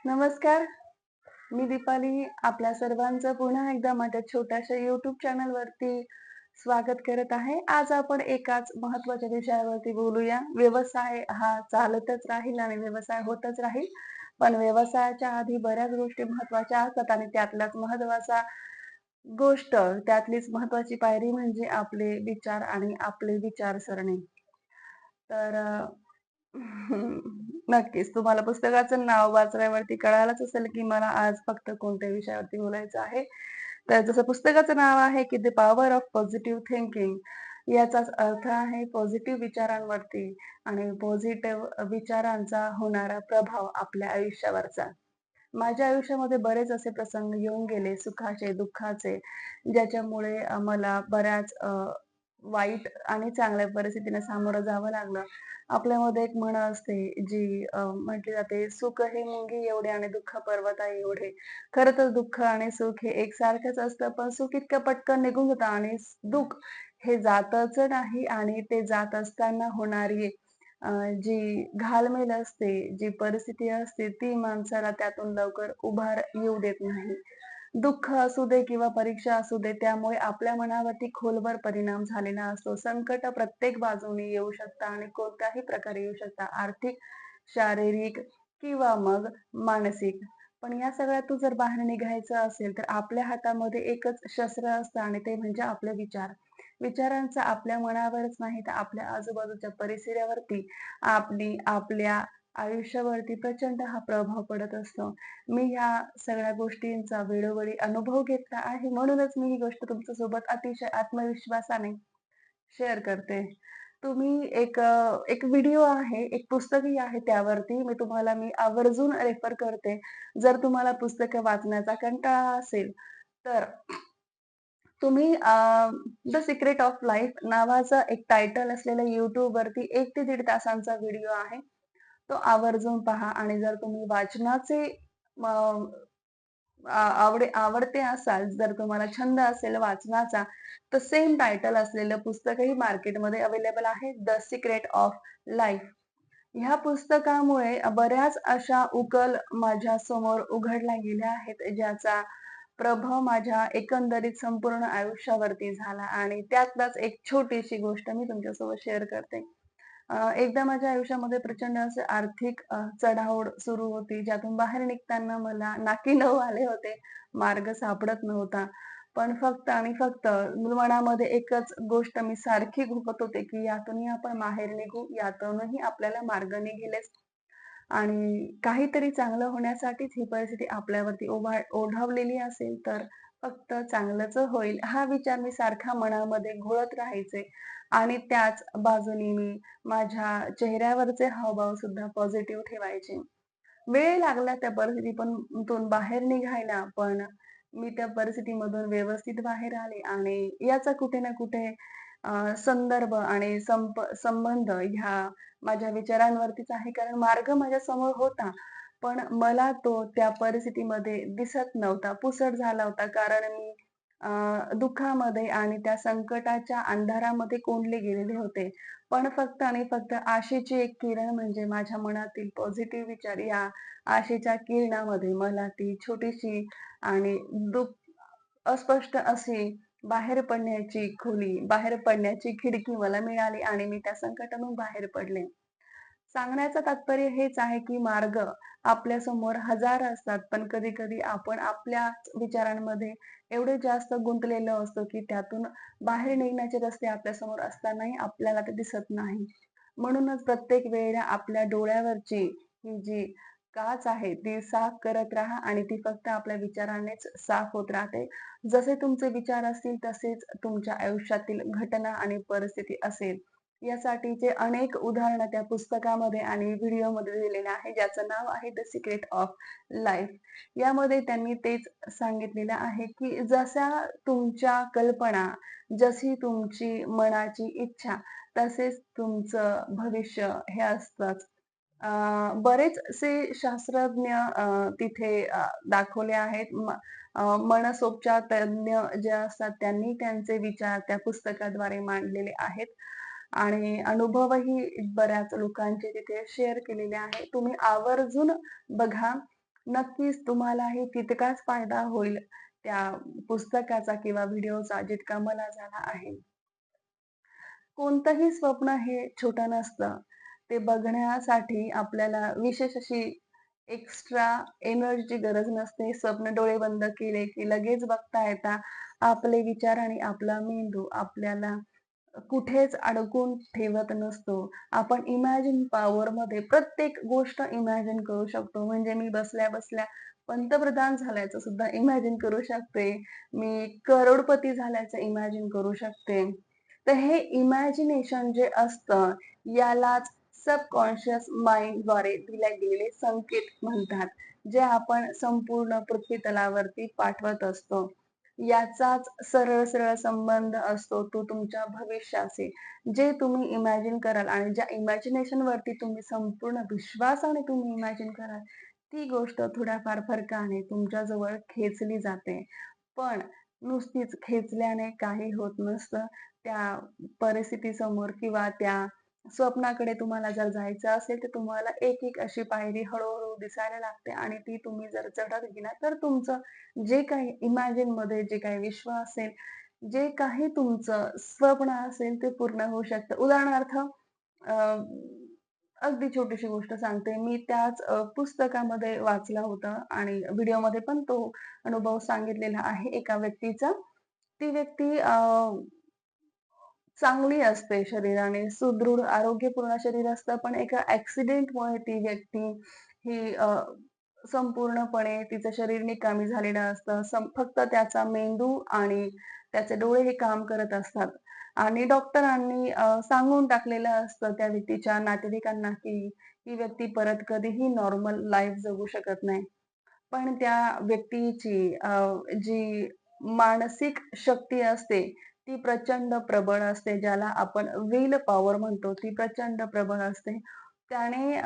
नमस्कार, मी दीपाली. आपल्या सर्वांचं पुन्हा एकदा माझ्या छोट्याशा YouTube चॅनलवरती स्वागत करत आहे. आज आपण एकाच महत्त्वाच्या विषयावरती बोलूया. व्यवसाय हा चालतच राहील आणि व्यवसाय होतच राहील. पण व्यवसायाच्या आधी बऱ्याच गोष्टी महत्त्वाच्या असतात आणि त्यातलीच महत्त्वाची पायरी म्हणजे आपले विचार आणि आपली विचारसरणी. तर नक्कीच. तुम्हाला पुस्तकाचं नाव वाचल्यावरती कळालंच असेल, की मला आज फक्त कोणत्या विषयावरती बोलायचं आहे. तर जसं पुस्तकाचं नाव आहे, की "the power of positive thinking." याचाच अर्थ आहे पॉझिटिव्ह विचारांवरती आणि पॉझिटिव्ह विचारांचा होणारा प्रभाव आपल्या आयुष्यावरचा. माझ्या आयुष्यामध्ये बरेच असे प्रसंग येऊन गेले, सुखाचे, दुःखाचे, ज्याच्यामुळे मला बऱ्याच वाईट आणि चांगल्या परिस्थितीला सामोरं जावं लागलं. आपल्यामध्ये एक म्हण असते जी म्हटली जाते, "सुख हे मुंगी एवढे आणि दुःख पर्वता एवढे." खरं तर दुःख आणि सुख हे एकसारखंच असतं, पण सुख इतकं पटकन निघून जातं आणि दुःख हे जातच नाही आणि ते जात असताना होणारी अ, जी घालमेल असते, जी परिस्थिती असते, ती माणसाला त्यातून लवकर उभार येऊ देत नाही. दुःख असू दे किंवा परीक्षा असू दे, त्यामुळे आपल्या मनावरती खोलवर परिणाम झालेला असतो. संकट प्रत्येक बाजूने येऊ शकतात आणि कोणत्याही प्रकारे येऊ शकतात. आर्थिक, शारीरिक किंवा मग मानसिक. पण या सगळ्यातून जर बाहेर निघायचं असेल, तर आपल्या हातामध्ये एकच शस्त्र असतं आणि ते म्हणजे आपले विचार. विचारांचा आपल्या मनावरच नाही, तर आपल्या आजूबाजूच्या परिसरावरती, आपल्या आयुष्यावरती प्रचंड हा प्रभाव पडत असतो. मी ह्या सगळ्या गोष्टींचा वेळोवेळी अनुभव घेतला आहे. म्हणूनच मी ही गोष्ट तुमच्यासोबत अतिशय आत्मविश्वासाने शेअर करते. एक व्हिडिओ आहे, एक पुस्तकही आहे त्यावरती. मी आवर्जून रेफर करते. जर तुम्हाला पुस्तकं वाचण्याचा कंटाळा असेल, तर तुम्ही द सिक्रेट ऑफ लाईफ नावाचं एक टायटल असलेलं YouTubeवरती 1 ते 1.5 तासांचा व्हिडिओ आहे. तो आवर्जून पहा आणि जर तुम्ही वाचनाचे अ, आवडते असाल, जर तुम्हाला छंद असेल वाचनाचा, तर सेम टायटल असलेलं पुस्तकही मार्केटमध्ये अवेलेबल आहे, द सिक्रेट ऑफ लाईफ. ह्या पुस्तकामुळे बऱ्याच अशा उकल माझ्यासमोर उघडल्या गेल्या आहेत, ज्याचा प्रभाव माझ्या एकंदरीत संपूर्ण आयुष्यावरती झाला आणि त्यातलाच एक छोटीशी गोष्ट मी तुमच्यासोबत शेअर करते. एकदा माझ्या आयुष्यामध्ये प्रचंड असे आर्थिक चढाओढ सुरू होती, ज्यातून बाहेर निघताना मला नाकी नऊ आले होते. मार्ग सापडत नव्हता. पण फक्त आणि फक्त मनामध्ये एकच गोष्ट मी सारखी घुमत होते, की यातूनही आपण बाहेर निघू, यातूनही आपल्याला मार्ग निघेलच आणि काहीतरी चांगलं होण्यासाठीच ही परिस्थिती आपल्यावरती ओढावलेली असेल, तर फक्त चांगलंच होईल, हा विचार मी सारखा मनामध्ये घोळत राहायचे आणि त्याच बाजूनी मी माझ्या चेहऱ्यावरचे हावभाव सुद्धा पॉझिटिव्ह ठेवायचे. वेळ लागला त्या परिस्थितीतून बाहेर निघायला, पण मी त्या परिस्थितीमधून व्यवस्थित बाहेर आले आणि याचा कुठे ना कुठे संदर्भ आणि संबंध ह्या माझ्या विचारांवरतीच आहे. कारण मार्ग माझ्यासमोर होता, पण मला तो त्या परिस्थितीमध्ये दिसत नव्हता, पुसट झाला होता. कारण मी दुःखामध्ये आणि त्या संकटाच्या अंधारामध्ये कोंडले गेलेले होते. पण फक्त आणि फक्त आशेची एक किरण म्हणजे माझ्या मनातील पॉझिटिव्ह विचार या आशेच्या किरणामध्ये मला ती छोटीशी आणि अस्पष्ट अशी बाहेर पडण्याची खिडकी मला मिळाली आणि मी त्या संकटातून बाहेर पडले. सांगण्याचं तात्पर्य हेच आहे, की मार्ग आपल्यासमोर हजार असतात, पण कधी-कधी आपण आपल्याच विचारांमध्ये एवढे जास्त गुंतलेलो असतो, की त्यातून बाहेर निघण्याचे रस्ते आपल्यासमोर असतानाही आपल्याला ते दिसत नाही. म्हणूनच प्रत्येक वेळेला आपल्या डोळ्यावरची ही जी काच आहे, ती साफ करत राहा आणि ती फक्त आपल्या विचारानेच साफ होत राहते. जसे तुमचे विचार असतील, तसेच तुमच्या आयुष्यातील घटना आणि परिस्थिती असेल. यासाठीचे अनेक उदाहरणं त्या पुस्तकामध्ये आणि व्हिडिओमध्ये दिलेले आहे, ज्याचं नाव आहे द सिक्रेट ऑफ लाईफ. यामध्ये त्यांनी तेच सांगितलेलं आहे, की जशा तुमच्या कल्पना, जशी तुमची मनाची इच्छा, तसेच तुमचं भविष्य हे असतंच. बरेचसे शास्त्रज्ञ तिथे दाखवले आहेत. मनसोपचार तज्ञ जे असतात त्यांनी त्यांचे विचार त्या पुस्तकाद्वारे मांडलेले आहेत आणि अनुभवही बऱ्याच लोकांचे तिथे शेअर केलेले आहेत. तुम्ही आवर्जून बघा. नक्कीच तुम्हालाही तितकाच फायदा होईल त्या पुस्तकाचा किंवा व्हिडिओचा जितका मला झाला आहे. कोणतंही स्वप्न हे छोटं नसतं. ते बघण्यासाठी आपल्याला विशेष अशी एक्स्ट्रा एनर्जीची गरज नसते. स्वप्न डोळे बंद केले की लगेच बघता येतात. आपले विचार आणि आपला मेंदू आपल्याला कुठेच अडकून ठेवत नसतो. आपण इमॅजिन पॉवरमध्ये प्रत्येक गोष्ट इमॅजिन करू शकतो. म्हणजे मी बसल्या-बसल्या पंतप्रधान झाल्याचं सुद्धा इमॅजिन करू शकते. मी करोडपती झाल्याचं इमॅजिन करू शकते. तर हे इमॅजिनेशन जे असतं, यालाच सबकॉन्शियस माइंडद्वारे दिले गेलेले संकेत म्हणतात, जे आपण संपूर्ण पृथ्वीतलावरती पाठवत असतो. याचाच सरळ-सरळ संबंध असतो तो तुमच्या भविष्याशी. जे तुम्ही इमॅजिन कराल आणि ज्या इमॅजिनेशनवरती तुम्ही संपूर्ण विश्वासाने तुम्ही इमॅजिन कराल, ती गोष्ट थोड्याफार फरकाने तुमच्याजवळ खेचली जाते. पण नुसतीच खेचल्याने काही होत नसतं. त्या परिस्थितीसमोर किंवा त्या स्वप्नाकडे तुम्हाला जर जायचं असेल, तर तुम्हाला एक-एक अशी पायरी हळू-हळू दिसायला लागते आणि ती तुम्ही जर चढत गेलात, तर तुमचं जे काही इमॅजिनमध्ये जे काही विश्व असेल, जे काही तुमचं स्वप्न असेल, ते पूर्ण होऊ शकतं. उदाहरणार्थ अ, अगदी छोटीशी गोष्ट सांगते. मी त्याच पुस्तकामध्ये वाचलं होतं आणि व्हिडिओमध्ये पण तो अनुभव सांगितलेला आहे एका व्यक्तीचा. ती व्यक्ती चांगली असते शरीराने, सुदृढ आरोग्यपूर्ण शरीर असतं, पण एका ॲक्सिडेंटमुळे ती व्यक्ती ही संपूर्णपणे तिचं शरीर निकामी झालेलं असतं. फक्त त्याचा मेंदू आणि त्याचे डोळे हे काम करत असतात आणि डॉक्टरांनी सांगून टाकलेलं असतं त्या व्यक्तीच्या नातेवाईकांना, की ही व्यक्ती परत कधीही नॉर्मल लाईफ जगू शकत नाही. पण त्या व्यक्तीची जी मानसिक शक्ती असते, ती प्रचंड प्रबळ असते. ज्याला आपण विल पॉवर म्हणतो, ती प्रचंड प्रबळ असते. त्याने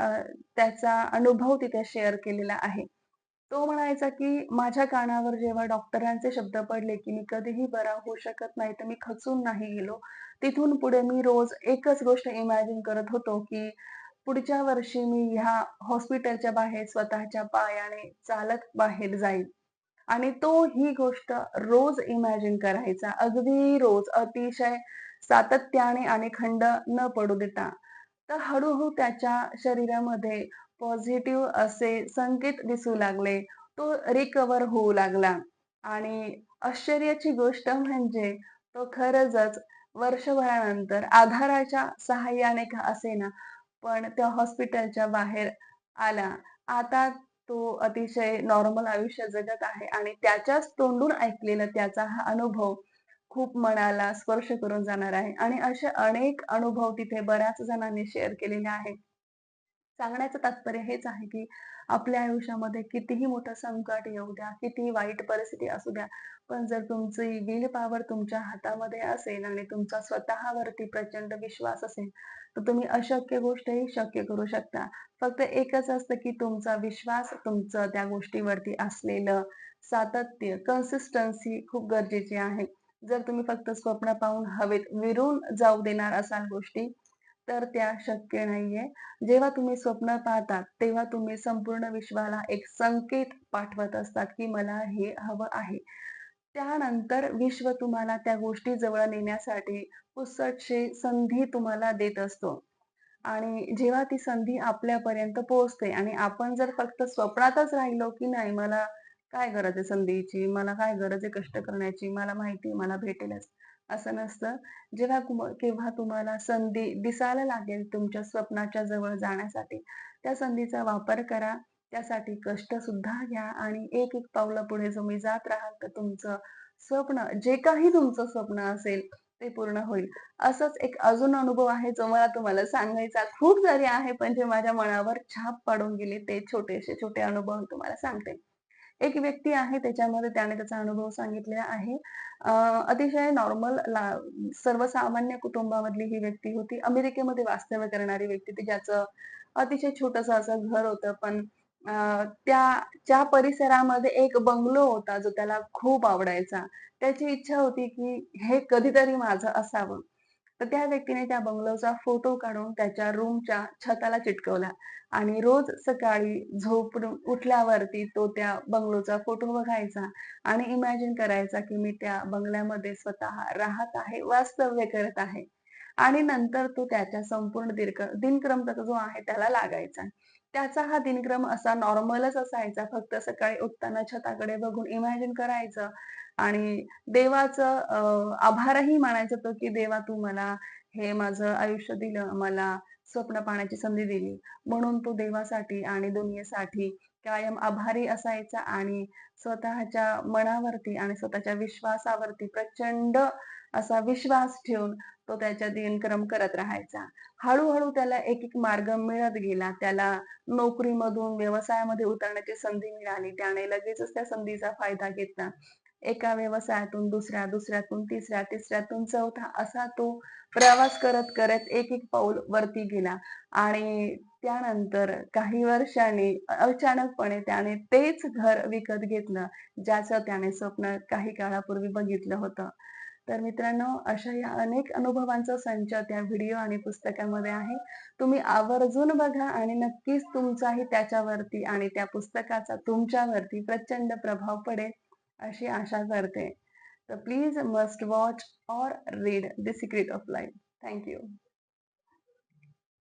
त्याचा अनुभव तिथे शेअर केलेला आहे. तो म्हणायचा, की माझ्या कानावर जेव्हा डॉक्टरांचे शब्द पडले, की मी कधीही बरा होऊ शकत नाही, तर मी खचून नाही गेलो. तिथून पुढे मी रोज एकच गोष्ट इमॅजिन करत होतो, की पुढच्या वर्षी मी ह्या हॉस्पिटलच्या बाहेर स्वतःच्या पायाने चालत बाहेर जाईल. आणि तो ही गोष्ट रोज इमॅजिन करायचा. अगदी रोज अतिशय सातत्याने आणि खंड न पडू देता. तर हळू त्याच्या शरीरामध्ये पॉझिटिव्ह असे संकेत दिसू लागले. तो रिकव्हर होऊ लागला आणि आश्चर्याची गोष्ट म्हणजे तो खरंचच वर्षभरानंतर आधाराच्या सहाय्याने का असेना, पण त्या हॉस्पिटलच्या बाहेर आला. आता तो अतिशय नॉर्मल आयुष्य जगत आहे आणि त्याच्याच तोंडून ऐकलेला त्याचा हा अनुभव खूप मनाला स्पर्श करून जाणार आहे आणि असे अनेक अनुभव तिथे बऱ्याच जणांनी शेअर केलेले आहेत. सांगण्याचं तात्पर्य हेच आहे, की आपल्या आयुष्यामध्ये कितीही मोठं संकट येऊ द्या, कितीही वाईट परिस्थिती असू द्या, पण जर तुमची विल पॉवर तुमच्या हातामध्ये असेल आणि तुमचा स्वतःवरती प्रचंड विश्वास असेल, तर तुम्ही अशक्य गोष्टही शक्य करू शकता. फक्त एकच असतं, की तुमचा विश्वास, तुमचं त्या गोष्टीवरती असलेलं सातत्य, कन्सिस्टन्सी खूप गरजेची आहे. जर तुम्ही फक्त स्वप्न पाहून हवेत विरून जाऊ देणार असाल गोष्टी, तर त्या शक्य नाहीये. जेव्हा तुम्ही स्वप्न पाहता, तेव्हा तुम्ही संपूर्ण विश्वाला एक संकेत पाठवत असतात, की मला हे हवं आहे. त्यानंतर विश्व तुम्हाला त्या गोष्टी जवळ नेण्यासाठी पुसटशी संधी तुम्हाला देत असतो. आणि जेव्हा ती संधी आपल्यापर्यंत पोहोचते आणि आपण जर फक्त स्वप्नातच राहिलो, की नाही मला काय गरज आहे संधीची, मला काय गरज आहे कष्ट करण्याची, मला माहिती आहे मला भेटेलच, असं नसतं. केव्हा तुम्हाला संधी दिसायला लागेल तुमच्या स्वप्नाच्या जवळ जाण्यासाठी, त्या संधीचा वापर करा. त्यासाठी कष्ट सुद्धा घ्या आणि एक-एक पावलं पुढे तुम्ही जात राहाल, तर तुमचं स्वप्न, जे काही तुमचं स्वप्न असेल, ते पूर्ण होईल. असाच एक अजून अनुभव आहे जो मला तुम्हाला सांगायचा. खूप सारे आहे, पण जे माझ्या मनावर छाप पाडून गेले ते छोटे अनुभव तुम्हाला सांगते. एक व्यक्ती आहे त्याच्यामध्ये त्याने त्याचा अनुभव सांगितलेला आहे. अ, अतिशय नॉर्मल सर्वसामान्य कुटुंबामधली ही व्यक्ती होती. अमेरिकेमध्ये वास्तव्य करणारी व्यक्ती ती ज्याचं अतिशय छोटंसं असं घर होतं. पण अ, त्या परिसरामध्ये एक बंगलो होता जो त्याला खूप आवडायचा. त्याची इच्छा होती, की हे कधीतरी माझं असावं. तर त्या व्यक्तीने त्या बंगलोचा फोटो काढून त्याच्या रूमच्या छताला चिटकवला आणि रोज सकाळी झोपून उठल्यावरती तो त्या बंगलोचा फोटो बघायचा आणि इमॅजिन करायचा, की मी त्या बंगल्यामध्ये स्वतः राहत आहे, वास्तव्य करत आहे. आणि नंतर तो त्याच्या संपूर्ण दिनक्रम त्याचा जो आहे त्याला लागायचा. त्याचा हा दिनक्रम असा नॉर्मलच असायचा. फक्त सकाळी उठताना छताकडे बघून इमॅजिन करायचं आणि देवाचं आभारही मानायचा तो, की देवा तू मला हे माझं आयुष्य दिलं, मला स्वप्न पाहण्याची संधी दिली. म्हणून तो देवासाठी आणि दुनियेसाठी कायम आभारी असायचा आणि स्वतःच्या मनावरती आणि स्वतःच्या विश्वासावरती प्रचंड असा विश्वास ठेवून तो त्याचा दिनक्रम करत राहायचा. हळू-हळू त्याला एक-एक मार्ग मिळत गेला. त्याला नोकरीमधून व्यवसायामध्ये उतरण्याची संधी मिळाली. त्याने लगेचच त्या संधीचा फायदा घेतला. एका व्यवसायातून दुसऱ्या, दुसऱ्यातून तिसऱ्या, तिसऱ्यातून चौथा असा तो प्रवास करत-करत एक-एक पाऊल वरती गेला आणि त्यानंतर काही वर्षांनी अचानकपणे त्याने तेच घर विकत घेतलं, ज्याचं त्याने स्वप्न काही काळापूर्वी बघितलं होतं. तर मित्रांनो, अशा या अनेक अनुभवांचा संच त्या व्हिडिओ आणि पुस्तकामध्ये आहे. तुम्ही आवर्जून बघा आणि नक्कीच तुमचाही त्याच्यावरती आणि त्या पुस्तकाचा तुमच्यावरती प्रचंड प्रभाव पडेल, अशी आशा करते. तर please must watch or read The Secret of Life. Thank you.